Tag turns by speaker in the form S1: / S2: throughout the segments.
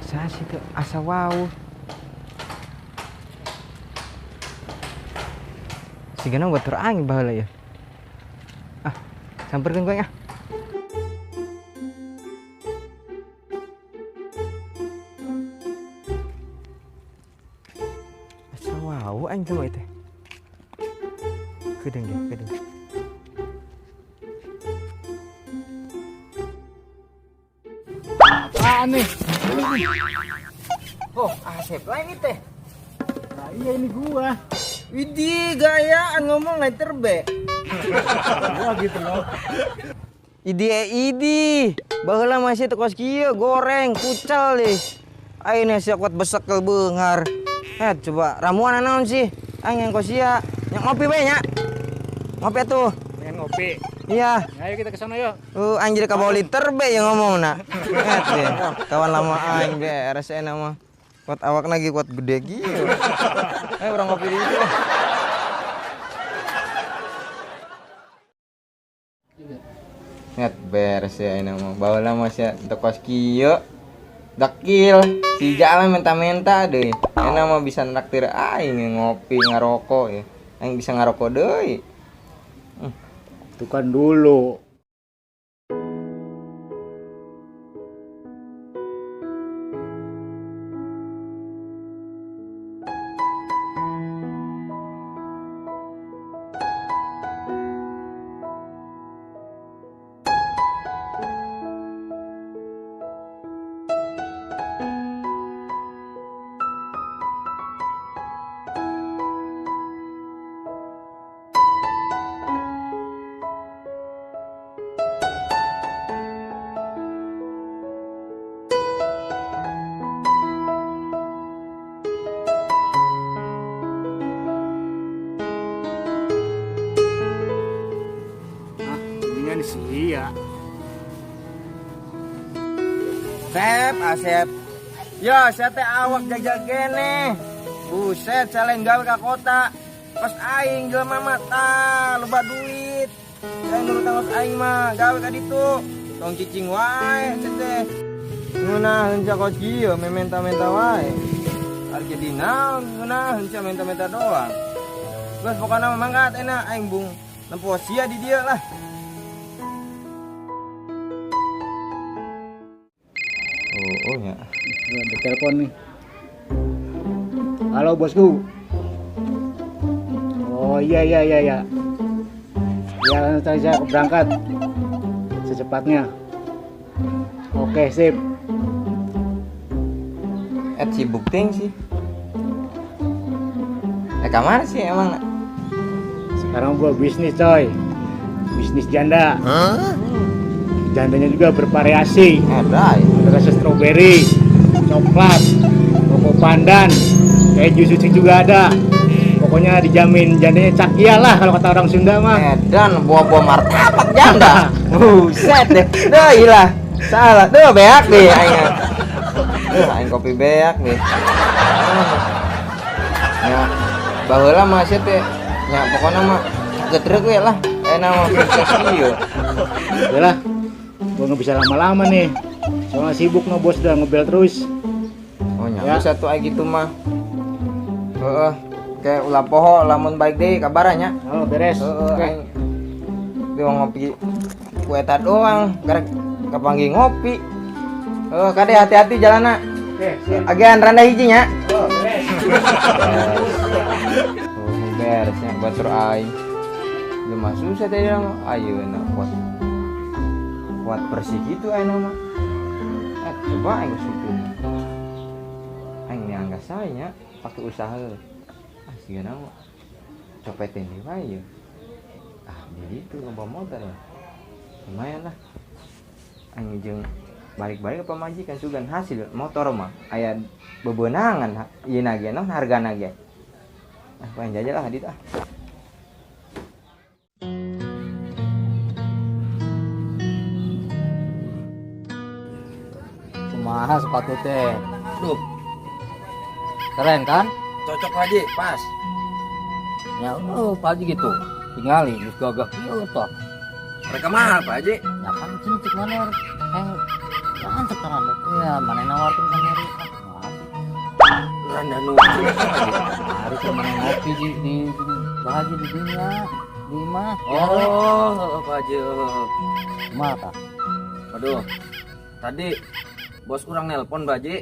S1: Saya sih tuh asa wow. Si Gana buat terangin bahala ya. Ah, samperin gue ya. Asa wow anjing sama itu. Kedeng deh, kedeng.
S2: Apaan nih?
S1: Oh, Asep lain itu teh.
S2: Nah, iya ini gua.
S1: Widih, gayaan ngomong nggak terbe.
S2: Gua gitu loh.
S1: Idi, baheula masih teu kos kieu goreng, pucal deh. Ayeuna sia kuat besekel beungar. Coba ramuan naon sih? Aing yang kos sia, yang ngopi bae nya. Ngopi atuh.
S2: Pengen ngopi.
S1: Iya.
S2: Ayo kita ke sana yuk.
S1: Anjir ka bawa liter be yang ngomongna. Deh, kawan lama aing beres enak mah. Kuat awak lagi kuat gede gitu. Ayo orang ngopi di situ. Net beres ya enak mah. Baheula mah sia teu kos kieu. Dakil si jalan menta-menta deui. Enak mah bisa naktir aing ngopi ngarokok ya. Aing bisa ngarokok deui.
S2: Itu kan dulu. Iya.
S1: Asep. Yo, saya teh awak jajal kene. Buset, saya gawe ka kota. Pas aing jelema mah tah loba duit. Saya nurut tangos aing mah gawe ka ditu. Tong cicing wae teh. Ngeunah heuncak kos kieu mementa-menta wae. Ari jadi naon ngeunah heuncak menta-menta doang. Geus pokona mah mangkat enak aing bung nempo sia di dieu lah. Oh ya.
S2: Ada telepon nih. Halo bosku. Oh iya. Ya nanti saya berangkat secepatnya. Oke sip.
S1: Sibuk ting sih. Kamar sih emang.
S2: Sekarang gua bisnis coy. Bisnis janda. Jandanya juga bervariasi.
S1: Ada
S2: rasa stroberi, coklat, koko pandan, keju susu juga ada. Pokoknya dijamin jandanya cakia lah kalau kata orang Sunda mah.
S1: Dan buah-buah martabak janda. Buset deh. Duh ilah. Salah. Duh beak deh aing. Aing kopi beak deh. Ya, baheula mah sia teh. Ya pokona mah getrek we lah. Enak mah kieu.
S2: Yalah. Gua nggak bisa lama-lama nih. Soalnya sibuk no bos, udah ngebel terus.
S1: Oh nya
S2: Ya.
S1: bisa tuh aya gitu mah. Heeh. Kayak ulah poho lamun baik deui kabarannya.
S2: Oh beres.
S1: Heeh
S2: Oke.
S1: aing dia ngopi ku eta doang, garek kapanggih ngopi. Kade hati-hati jalanna.
S2: Oke, siap.
S1: Agean randa hiji nya.
S2: Oh beres.
S1: Beresnya batur aing. Lu mah susah tadi mah. Ayeuna kuat bersih gitu ayeuna mah. Coba aing geus gitu. Aing nyangga saya nya pakai usaha. Sigana mah copetin di wae. Jadi itu lomba motor lah. Lumayan lah. Aing jeung balik-balik ke pamajikan sugan hasil motor mah aya bebeunangan ieu na ge naon hargana ge. Paling jajal lah dit ah.
S3: Kumaha sepatu teh?
S1: Duh,
S3: Keren kan?
S1: cocok Haji, pas.
S3: Ya Pak Haji gitu. Tingali geus gagah kieu toh.
S1: Mereka mahal Pak Haji.
S3: Ya kan cincik mana jangan tekanan. Ya mana nawarkeun ka meri.
S1: Randa nu.
S3: Hari ke mana ngopi di Pak Haji di dunia. Di mah.
S1: Oh, Pak Haji.
S3: Kumaha tah?
S1: Aduh. Tadi bos kurang nelpon Pak Haji.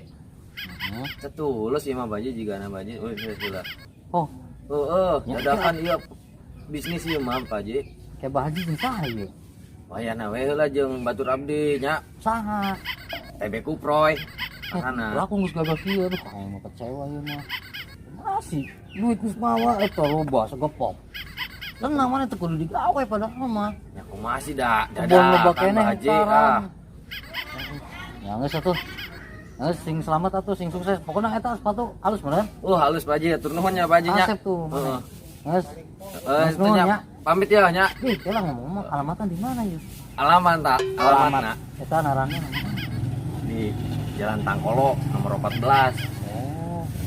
S1: Cetulus ieu mah Pak Haji jigana Pak Haji. Sudah.
S3: Oh, Ya,
S1: dadakan ieu bisnis ieu mah Pak Haji.
S3: kayak Pak Haji jeung saha ieu?
S1: Wayana we heula jeung batur abdi nya.
S3: Saha?
S1: TB Kuproy.
S3: Lah
S1: Karena
S3: aku geus gagah kieu aduh kayak mah kecewa ieu mah. Masih duit geus mawa eta loba segepok. Tenang mana teu kudu digawe padahal mah.
S1: ya kumaha sih da
S3: Kebon loba
S1: dadakan
S3: keneh
S1: Pak Haji.
S3: hektaran. Ya geus atuh. Geus sing selamat atuh sing sukses. Pokona eta sepatu halus beneran.
S1: Halus Pak Haji, atur nuhun nya Pak Haji nya.
S3: Asep tuh.
S1: Heeh.
S3: Geus.
S1: Itu
S3: nuhun,
S1: nya.
S3: nya.
S1: Pamit ya nya.
S3: Ih, teh lah ngomong mah alamatan di mana ya?
S1: Alamat tak? Alamatna
S3: Eta naranna.
S1: di Jalan Tangkolo nomor 14,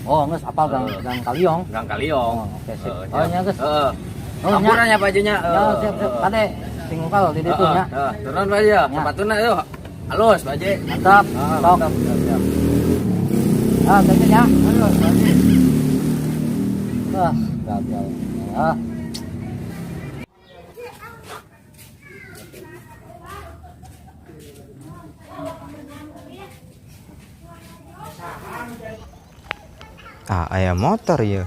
S3: Oh, geus apal gang Kaliong.
S1: Gang Kaliong.
S3: Oh, oke sip.
S1: Heeh,
S3: Oh, nya geus.
S1: Heeh.
S3: Oh, nya.
S1: Kampurannya Pak Haji nya.
S3: Ya, siap. Kade sing ungkal di ditu nya.
S1: Turun Pak Haji ya.
S3: Nya.
S1: Sepatuna yuk. Halus Pak Haji.
S3: Mantap. Sok.
S1: Mantap. Siap.
S3: Ganti ya. Halus. Gagal. Ah.
S1: Aya motor ya.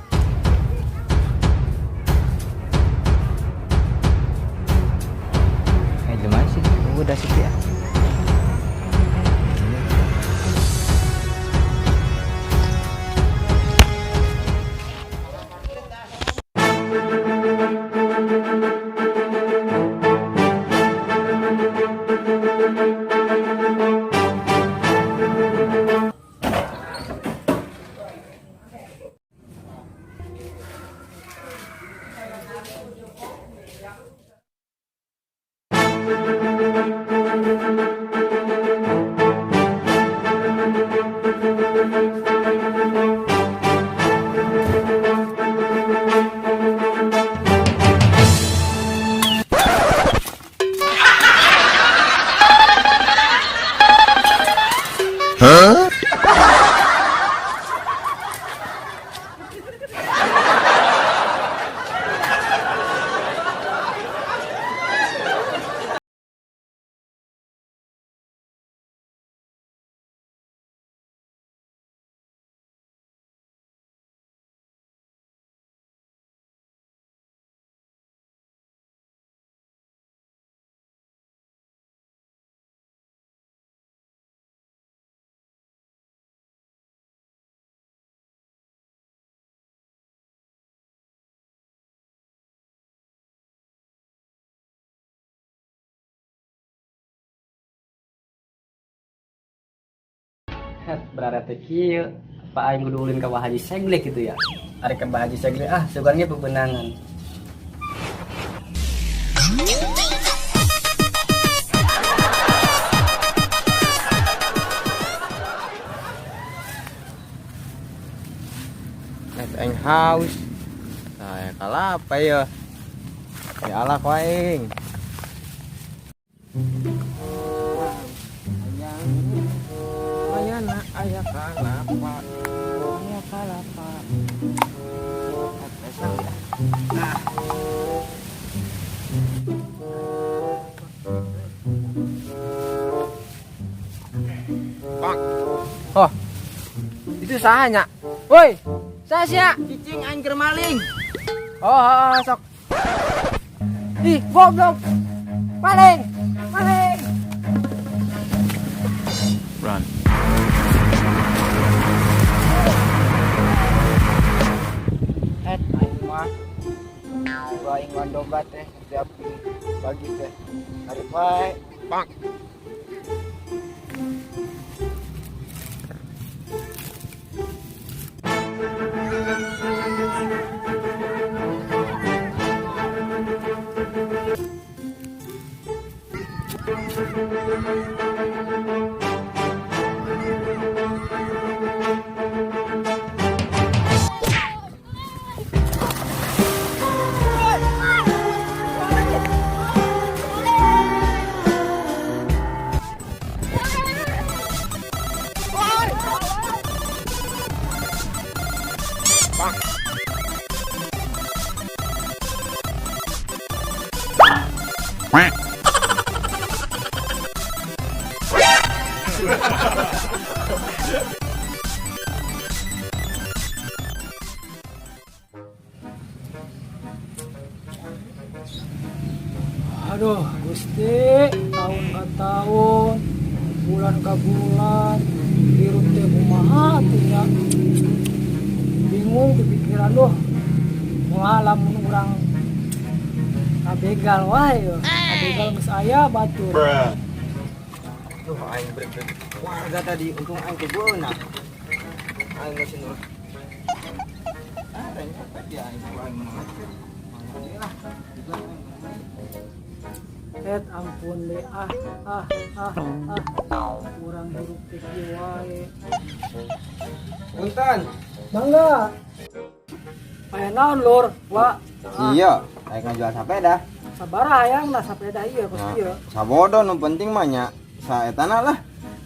S1: Gimana sih? Tunggu udah sepi ya.
S4: Berarti kieu Pak aing kudu ulin ka Pak Haji Seglek gitu ya. Ari ka Pak Haji Seglek sugannya bebenangan.
S1: Aing haus. Saya kalah apa ya? Ya Allah kau aing.
S3: Pak. Orangnya kalah, Pak.
S1: Oh, itu sahanya. Woi, saya
S3: Cicing aing keur maling.
S1: Oh, sok. Ih, goblok. Maling. Maling.
S2: Run.
S1: Aing mah. Gua aing wandobat teh setiap pagi teh. Hari bae.
S5: Aduh, Gusti, tahun ke tahun, bulan ke bulan, hirup teh kumaha atuh nya. Bingung kepikiran loh. Moal lamun urang kabegal wae. Kabegal geus aya batur.
S1: Tuh aing brek warga tadi untung aing kebeuna. Aing geus nur. Ada nyopet ya aing mah. Alhamdulillah.
S5: Et ampun deh, kurang hirup teh kieu wae.
S1: Punten.
S5: Mangga. Aya naon lur? Wa.
S1: Iya, aing ngajual sepeda.
S5: Sabaraha hayangna sapeda ieu kos kieu.
S1: Sabodo nu penting mah nya saetana lah.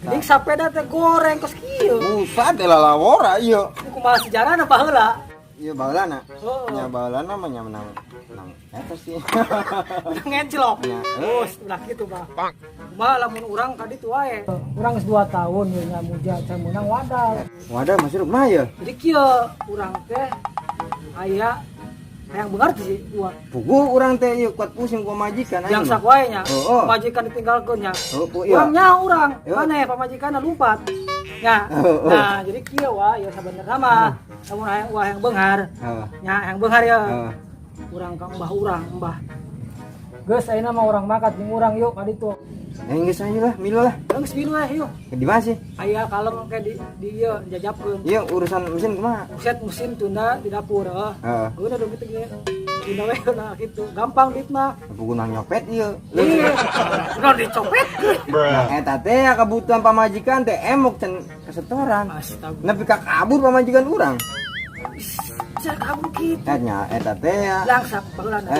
S5: Geuning sapeda teh goreng kos kieu.
S1: Usah teh lalawora ieu.
S5: Kumaha sejarahna baheula?
S1: Iya baheulana.
S5: Oh.
S1: Nya baheulana mah nya menang eta sih.
S5: Ngenclok.
S1: Ya.
S5: Terus udah gitu, Bang. Kumaha lamun urang ka ditu wae. Urang geus 2 tahun ieu nya muja can meunang wadal.
S1: Wadah masih rumah ya.
S5: Jadi kieu urang teh aya hayang beungar sih dua.
S1: Pugu urang teh ieu kuat pusing ku majikan
S5: Yang sak wae nya.
S1: Oh.
S5: Majikan ditinggalkeun nya.
S1: Oh, iya.
S5: Urang nya urang.
S1: Iya.
S5: Maneh pamajikanna lumpat. Ya.
S1: Oh.
S5: Nah, jadi kieu wae ya sabenerna mah. Lamun hayang beungar,
S1: Heeh.
S5: nya hayang beungar ya.
S1: Heeh.
S5: Urang ka mbah. Geus ayeuna mah urang makat jeung urang yuk ka ditu.
S1: Geus aja lah, milu lah.
S5: Geus milu we yuk.
S1: Di mana sih?
S5: Aya kalem ke di ieu jajapkeun.
S1: Iya urusan mesin kumaha?
S5: Set mesin tunda di dapur heuh.
S1: Heeh.
S5: Udah dong gitu ge. Tunda we nah kitu. Gampang dit mah.
S1: Pugu nang nyopet ieu.
S5: Iya. Udah dicopet.
S1: Nah, eta teh kebutuhan pamajikan teh emuk can kesetoran.
S5: Astaga.
S1: Nepi ka kabur pamajikan urang.
S5: Bisa kabur gitu.
S1: Nya eta teh ya.
S5: Langsak baheulana.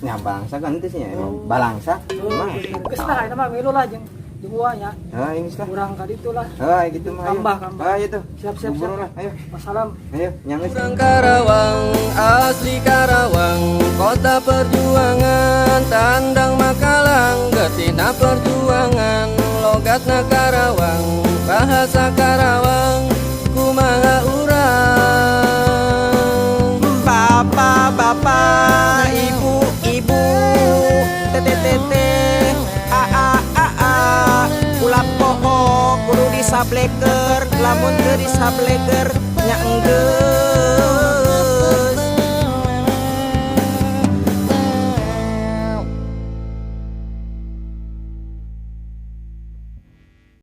S1: Nya balangsa kan teh nya emang balangsa. Mah.
S5: Geus lah eta mah milu lah jeung wa nya.
S1: Heuh, ini lah.
S5: Urang ka ditu lah.
S1: Heuh, gitu mah. Ayo.
S5: Tambah.
S1: Ayo tuh.
S5: Siap.
S1: Bubur lah, ayo.
S5: Wassalam.
S1: Ayo, nyangis.
S6: Orang Karawang, asli Karawang, kota perjuangan, tandang Makalang, getina perjuangan, logatna Karawang, bahasa Karawang, kumaha urang.
S3: Bapak, ibu, tete, ulah poho, kudu disableker, lamun teu disableker, nya enggeus.